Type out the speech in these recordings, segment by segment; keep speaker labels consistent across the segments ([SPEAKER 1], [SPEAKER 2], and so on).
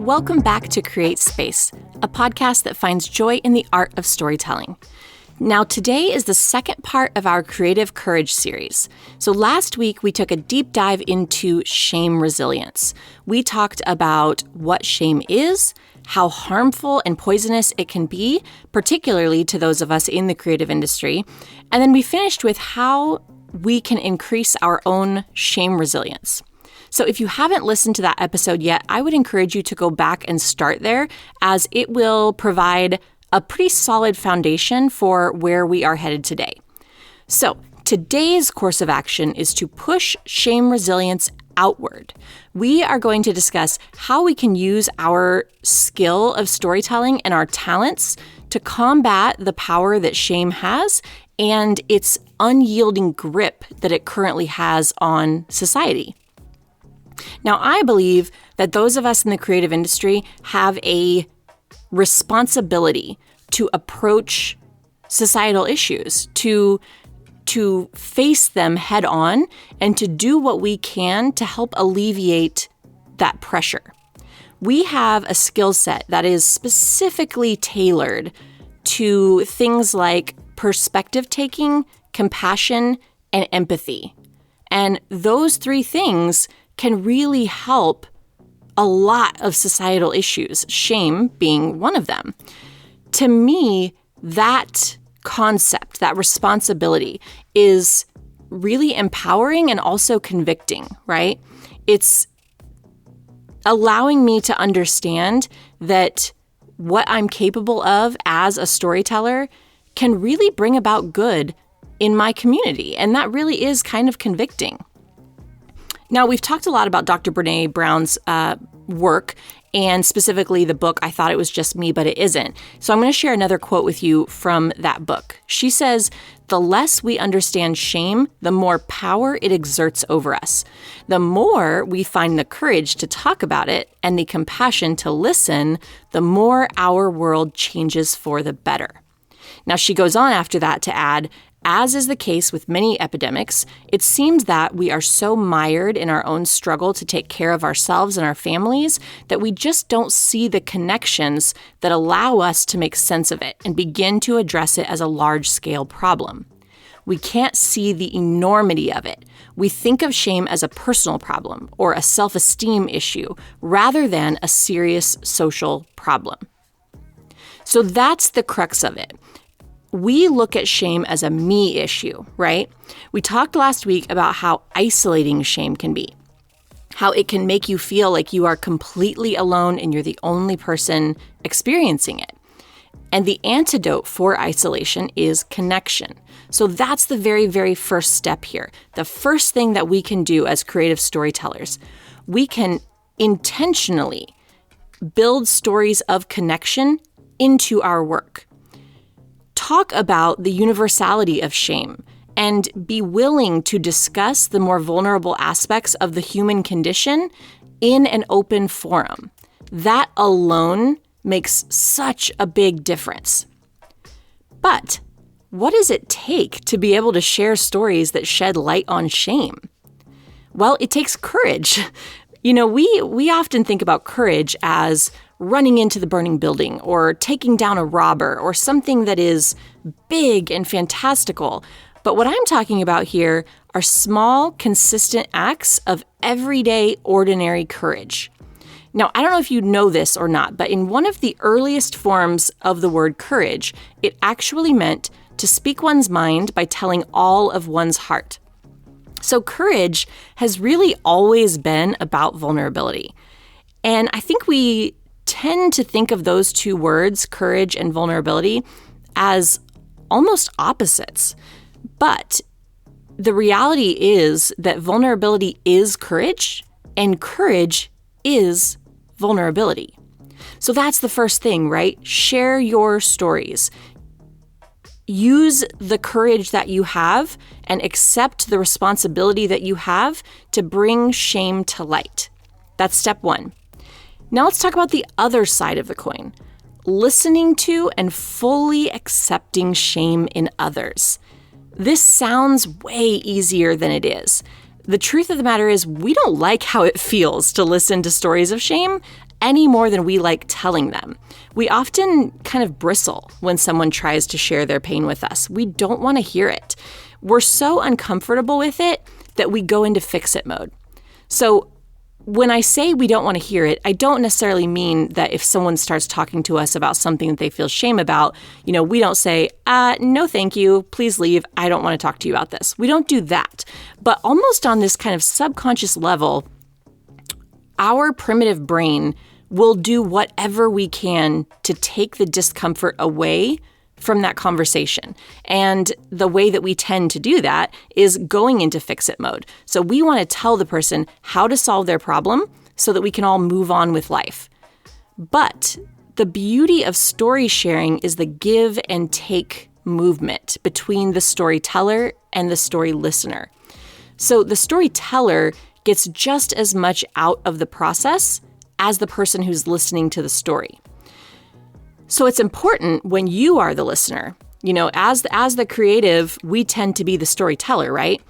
[SPEAKER 1] Welcome back to Create Space, a podcast that finds joy in the art of storytelling. Now, today is the second part of our Creative Courage series. So last week, we took a deep dive into shame resilience. We talked about what shame is, how harmful and poisonous it can be, particularly to those of us in the creative industry. And then we finished with how we can increase our own shame resilience. So if you haven't listened to that episode yet, I would encourage you to go back and start there, as it will provide a pretty solid foundation for where we are headed today. So today's course of action is to push shame resilience outward. We are going to discuss how we can use our skill of storytelling and our talents to combat the power that shame has and its unyielding grip that it currently has on society. Now, I believe that those of us in the creative industry have a responsibility to approach societal issues, to face them head on, and to do what we can to help alleviate that pressure. We have a skill set that is specifically tailored to things like perspective taking, compassion, and empathy. And those three things can really help a lot of societal issues, shame being one of them. To me, that concept, that responsibility is really empowering and also convicting, right? It's allowing me to understand that what I'm capable of as a storyteller can really bring about good in my community. And that really is kind of convicting. Now, we've talked a lot about Dr. Brene Brown's work, and specifically the book, I Thought It Was Just Me, But It Isn't. So I'm going to share another quote with you from that book. She says, "The less we understand shame, the more power it exerts over us. The more we find the courage to talk about it and the compassion to listen, the more our world changes for the better." Now, she goes on after that to add, "As is the case with many epidemics, it seems that we are so mired in our own struggle to take care of ourselves and our families that we just don't see the connections that allow us to make sense of it and begin to address it as a large-scale problem. We can't see the enormity of it. We think of shame as a personal problem or a self-esteem issue rather than a serious social problem." So that's the crux of it. We look at shame as a me issue, right? We talked last week about how isolating shame can be, how it can make you feel like you are completely alone and you're the only person experiencing it. And the antidote for isolation is connection. So that's the very, very first step here. The first thing that we can do as creative storytellers, we can intentionally build stories of connection into our work. Talk about the universality of shame and be willing to discuss the more vulnerable aspects of the human condition in an open forum. That alone makes such a big difference. But what does it take to be able to share stories that shed light on shame? Well, it takes courage. You know, we often think about courage as running into the burning building or taking down a robber or something that is big and fantastical. But what I'm talking about here are small, consistent acts of everyday, ordinary courage. Now, I don't know if you know this or not, but in one of the earliest forms of the word courage, it actually meant to speak one's mind by telling all of one's heart. So courage has really always been about vulnerability. And I think we tend to think of those two words, courage and vulnerability, as almost opposites. But the reality is that vulnerability is courage and courage is vulnerability. So that's the first thing, right? Share your stories. Use the courage that you have and accept the responsibility that you have to bring shame to light. That's step one. Now let's talk about the other side of the coin. Listening to and fully accepting shame in others. This sounds way easier than it is. The truth of the matter is we don't like how it feels to listen to stories of shame, any more than we like telling them. We often kind of bristle when someone tries to share their pain with us. We don't want to hear it. We're so uncomfortable with it that we go into fix-it mode. So when I say we don't want to hear it, I don't necessarily mean that if someone starts talking to us about something that they feel shame about, we don't say, no, thank you, please leave, I don't want to talk to you about this. We don't do that. But almost on this kind of subconscious level, our primitive brain will do whatever we can to take the discomfort away from that conversation. And the way that we tend to do that is going into fix-it mode. So we want to tell the person how to solve their problem so that we can all move on with life. But the beauty of story sharing is the give and take movement between the storyteller and the story listener. So the storyteller gets just as much out of the process as the person who's listening to the story. So it's important when you are the listener. As the creative, we tend to be the storyteller, right?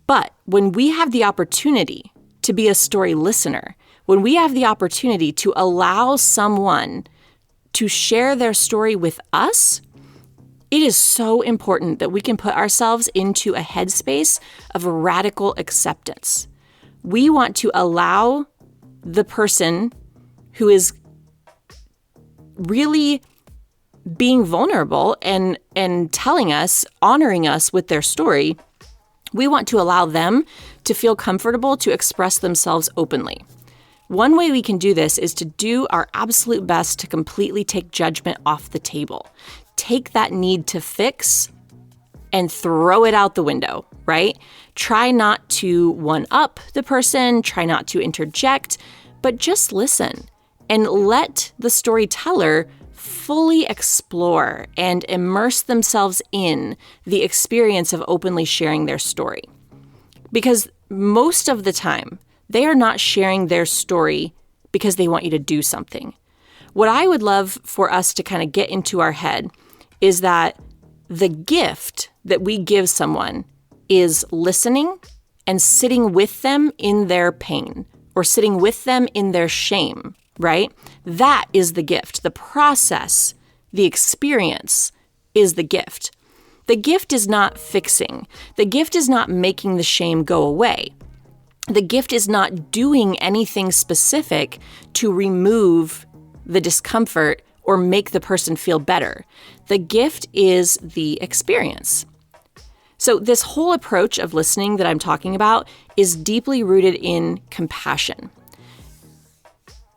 [SPEAKER 1] But when we have the opportunity to be a story listener, when we have the opportunity to allow someone to share their story with us, it is so important that we can put ourselves into a headspace of radical acceptance. We want to allow the person who is really being vulnerable and telling us, honoring us with their story, we want to allow them to feel comfortable to express themselves openly. One way we can do this is to do our absolute best to completely take judgment off the table. Take that need to fix and throw it out the window, right? Try not to one-up the person, try not to interject, but just listen. And let the storyteller fully explore and immerse themselves in the experience of openly sharing their story. Because most of the time, they are not sharing their story because they want you to do something. What I would love for us to kind of get into our head is that the gift that we give someone is listening and sitting with them in their pain or sitting with them in their shame. Right? That is the gift. The process, the experience is the gift. The gift is not fixing. The gift is not making the shame go away. The gift is not doing anything specific to remove the discomfort or make the person feel better. The gift is the experience. So this whole approach of listening that I'm talking about is deeply rooted in compassion.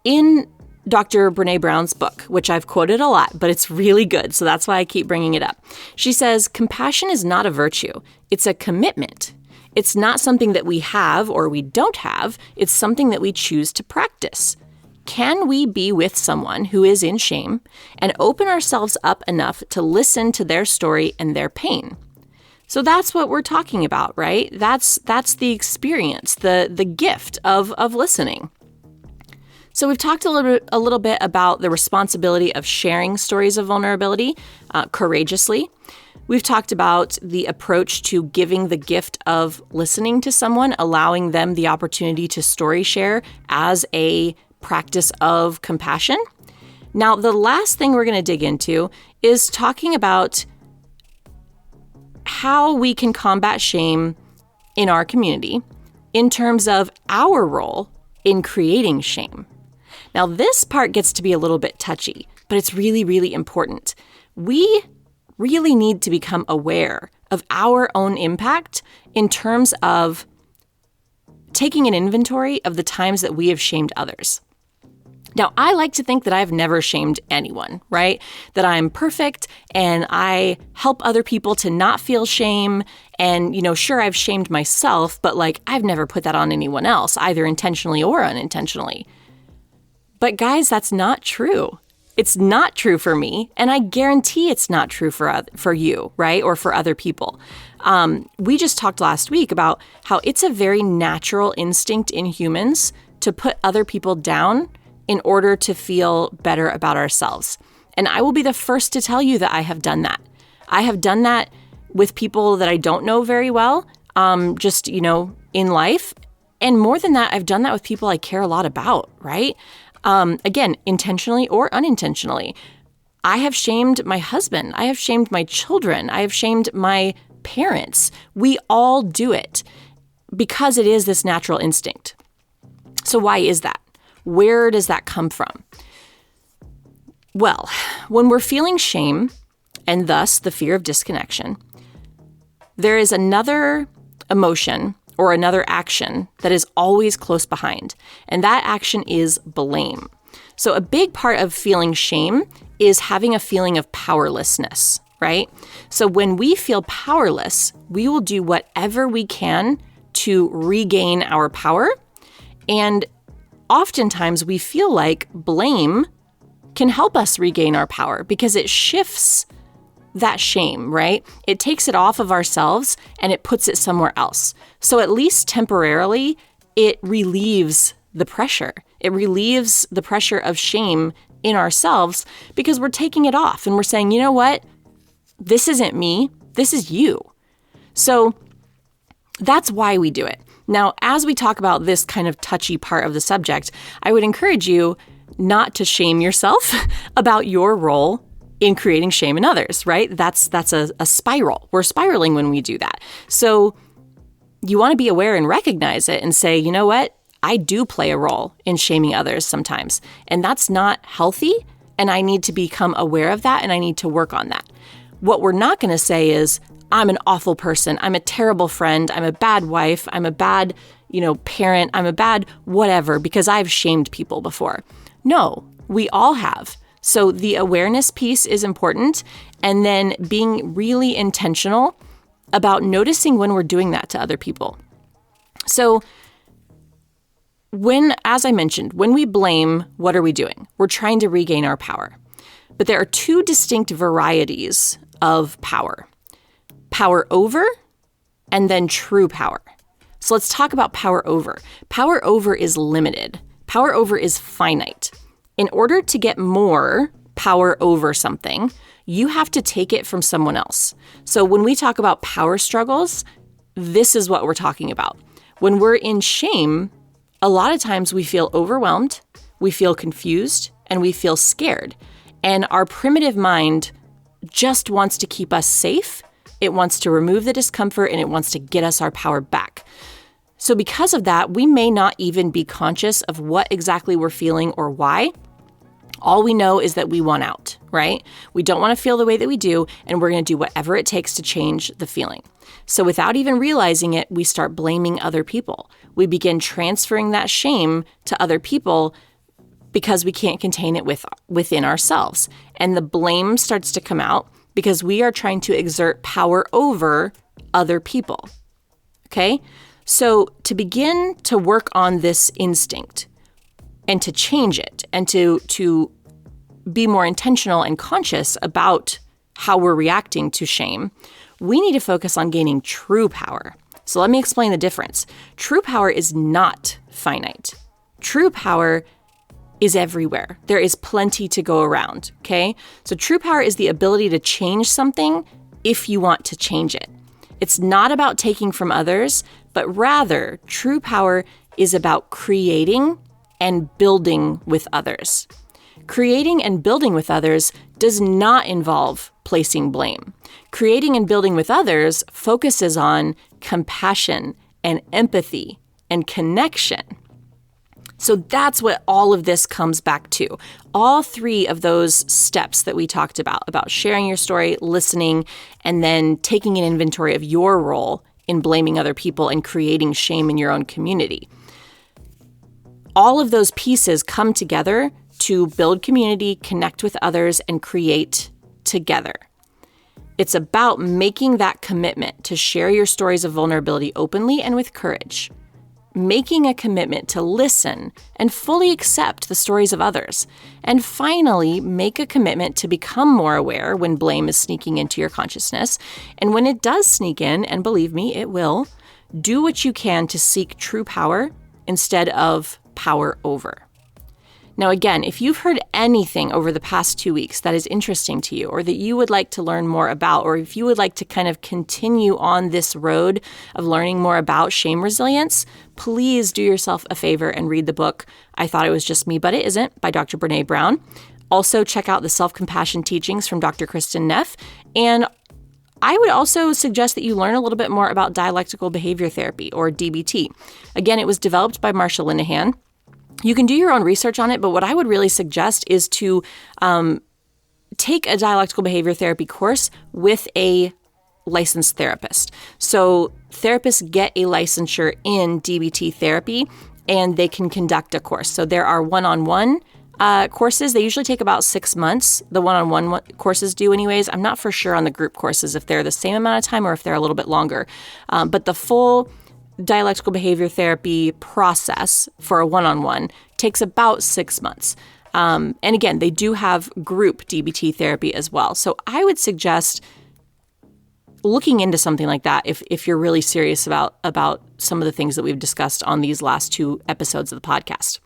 [SPEAKER 1] In Dr. Brene Brown's book, which I've quoted a lot, but it's really good, so that's why I keep bringing it up. She says, compassion is not a virtue. It's a commitment. It's not something that we have or we don't have. It's something that we choose to practice. Can we be with someone who is in shame and open ourselves up enough to listen to their story and their pain? So that's what we're talking about, right? That's the experience, the gift of listening. So we've talked a little bit about the responsibility of sharing stories of vulnerability courageously. We've talked about the approach to giving the gift of listening to someone, allowing them the opportunity to story share as a practice of compassion. Now, the last thing we're going to dig into is talking about how we can combat shame in our community in terms of our role in creating shame. Now, this part gets to be a little bit touchy, but it's really, really important. We really need to become aware of our own impact in terms of taking an inventory of the times that we have shamed others. Now, I like to think that I've never shamed anyone, right? That I'm perfect and I help other people to not feel shame. And, sure, I've shamed myself, but I've never put that on anyone else, either intentionally or unintentionally. But guys, that's not true. It's not true for me, and I guarantee it's not true for you, right? Or for other people. We just talked last week about how it's a very natural instinct in humans to put other people down in order to feel better about ourselves. And I will be the first to tell you that I have done that. I have done that with people that I don't know very well, in life. And more than that, I've done that with people I care a lot about, right? Again, intentionally or unintentionally. I have shamed my husband. I have shamed my children. I have shamed my parents. We all do it because it is this natural instinct. So why is that? Where does that come from? Well, when we're feeling shame and thus the fear of disconnection, there is another emotion or another action that is always close behind, and that action is blame. So a big part of feeling shame is having a feeling of powerlessness, right? So when we feel powerless, we will do whatever we can to regain our power, and oftentimes we feel like blame can help us regain our power because it shifts that shame, right? It takes it off of ourselves and it puts it somewhere else. So at least temporarily, it relieves the pressure. It relieves the pressure of shame in ourselves because we're taking it off and we're saying, you know what? This isn't me. This is you. So that's why we do it. Now, as we talk about this kind of touchy part of the subject, I would encourage you not to shame yourself about your role in creating shame in others, right? That's a spiral. We're spiraling when we do that. So you want to be aware and recognize it and say, you know what? I do play a role in shaming others sometimes, and that's not healthy, and I need to become aware of that, and I need to work on that. What we're not going to say is, I'm an awful person, I'm a terrible friend, I'm a bad wife, I'm a bad, parent, I'm a bad whatever, because I've shamed people before. No, we all have. So the awareness piece is important, and then being really intentional about noticing when we're doing that to other people. So as I mentioned, when we blame, what are we doing? We're trying to regain our power. But there are two distinct varieties of power. Power over and then true power. So let's talk about power over. Power over is limited. Power over is finite. In order to get more power over something, you have to take it from someone else. So when we talk about power struggles, this is what we're talking about. When we're in shame, a lot of times we feel overwhelmed, we feel confused, and we feel scared. And our primitive mind just wants to keep us safe. It wants to remove the discomfort, and it wants to get us our power back. So because of that, we may not even be conscious of what exactly we're feeling or why. All we know is that we want out, right? We don't want to feel the way that we do, and we're going to do whatever it takes to change the feeling. So without even realizing it, we start blaming other people. We begin transferring that shame to other people because we can't contain it within ourselves. And the blame starts to come out because we are trying to exert power over other people, okay? So to begin to work on this instinct and to change it and to be more intentional and conscious about how we're reacting to shame, we need to focus on gaining true power. So let me explain the difference. True power is not finite. True power is everywhere. There is plenty to go around, okay? So true power is the ability to change something if you want to change it. It's not about taking from others, but rather true power is about creating and building with others. Creating and building with others does not involve placing blame. Creating and building with others focuses on compassion and empathy and connection. So that's what all of this comes back to. All three of those steps that we talked about sharing your story, listening, and then taking an inventory of your role in blaming other people and creating shame in your own community. All of those pieces come together to build community, connect with others, and create together. It's about making that commitment to share your stories of vulnerability openly and with courage. Making a commitment to listen and fully accept the stories of others. And finally, make a commitment to become more aware when blame is sneaking into your consciousness. And when it does sneak in, and believe me, it will, do what you can to seek true power instead of power over. Now, again, if you've heard anything over the past 2 weeks that is interesting to you or that you would like to learn more about, or if you would like to kind of continue on this road of learning more about shame resilience, please do yourself a favor and read the book, I Thought It Was Just Me, But It Isn't, by Dr. Brene Brown. Also, check out the Self-Compassion Teachings from Dr. Kristen Neff. And I would also suggest that you learn a little bit more about dialectical behavior therapy, or DBT. Again, it was developed by Marsha Linehan. You can do your own research on it, but what I would really suggest is to take a dialectical behavior therapy course with a licensed therapist. So therapists get a licensure in DBT therapy, and they can conduct a course. So there are one-on-one courses. They usually take about 6 months. The one-on-one courses do anyways. I'm not for sure on the group courses if they're the same amount of time or if they're a little bit longer. But the full dialectical behavior therapy process for a one-on-one takes about 6 months. And again, they do have group DBT therapy as well. So I would suggest looking into something like that if you're really serious about some of the things that we've discussed on these last 2 episodes of the podcast.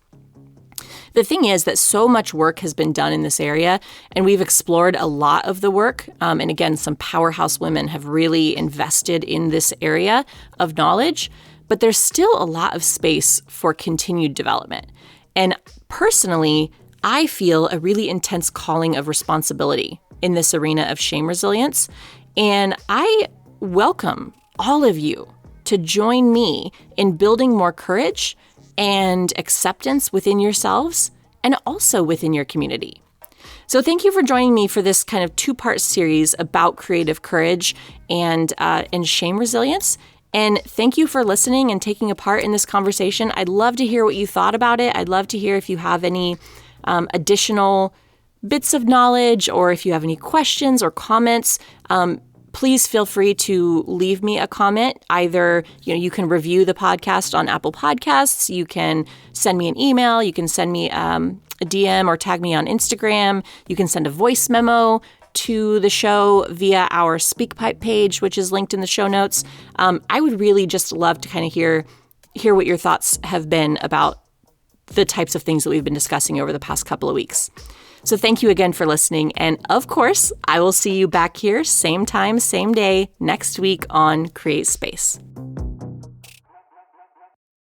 [SPEAKER 1] The thing is that so much work has been done in this area, and we've explored a lot of the work. And again, some powerhouse women have really invested in this area of knowledge, but there's still a lot of space for continued development. And personally, I feel a really intense calling of responsibility in this arena of shame resilience. And I welcome all of you to join me in building more courage and acceptance within yourselves and also within your community. So thank you for joining me for this kind of 2-part series about creative courage and shame resilience. And thank you for listening and taking a part in this conversation. I'd love to hear what you thought about it. I'd love to hear if you have any additional bits of knowledge, or if you have any questions or comments. Please feel free to leave me a comment. Either, you can review the podcast on Apple Podcasts. You can send me an email. You can send me a DM or tag me on Instagram. You can send a voice memo to the show via our SpeakPipe page, which is linked in the show notes. I would really just love to kind of hear what your thoughts have been about the types of things that we've been discussing over the past couple of weeks. So thank you again for listening. And of course, I will see you back here, same time, same day, next week on Create Space.